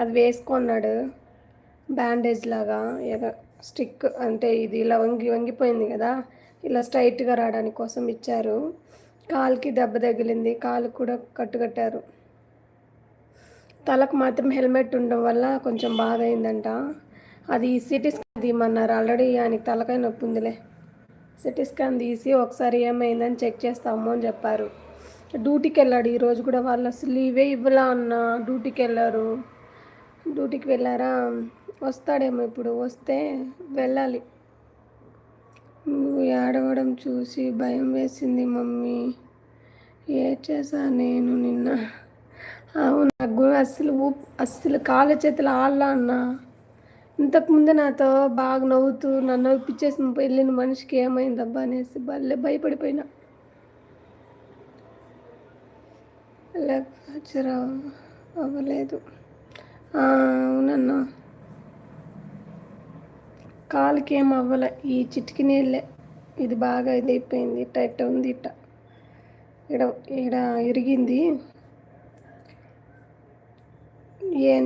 అది వేసుకున్నాడు బ్యాండేజ్ లాగా. ఏదో స్టిక్ అంటే ఇది ఇలా వంగిపోయింది కదా, ఇలా స్ట్రైట్గా రావడానికి కోసం ఇచ్చారు. కాలుకి దెబ్బ తగిలింది, కాలుకి కూడా కట్టుకట్టారు. తలకు మాత్రం హెల్మెట్ ఉండడం వల్ల కొంచెం బాధ అయిందంట. అది సిటీ స్కాన్ తీయమన్నారు. ఆల్రెడీ ఆయనకి తలకాయ నొప్పి ఉందిలే. సిటీ స్కాన్ తీసి ఒకసారి ఏమైందని చెక్ చేస్తాము అని చెప్పారు. డ్యూటీకి వెళ్ళాడు ఈరోజు కూడా. వాళ్ళు అసలు లీవే ఇవ్వలా అన్న. డ్యూటీకి వెళ్ళారా, వస్తాడేమో ఇప్పుడు. వస్తే వెళ్ళాలి. నువ్వు ఏడవడం చూసి భయం వేసింది మమ్మీ. ఏడ్చేసా నేను నిన్న. అవును, నాకు అస్సలు కాళ్ళ చేతులు ఆడలా అన్న. ఇంతకుముందు నాతో బాగా నవ్వుతూ నన్ను నవ్విపించేసి వెళ్ళిన మనిషికి ఏమైందబ్బా అనేసి భయపడిపోయినా. లేకపోతే అవ్వలేదు. అవునన్నా, కాలుకి ఏం అవ్వలే. ఈ చిటికి నీళ్ళే, ఇది బాగా ఇదైపోయింది. టైట్ ఉంది. ఈడ ఇరిగింది. ఏం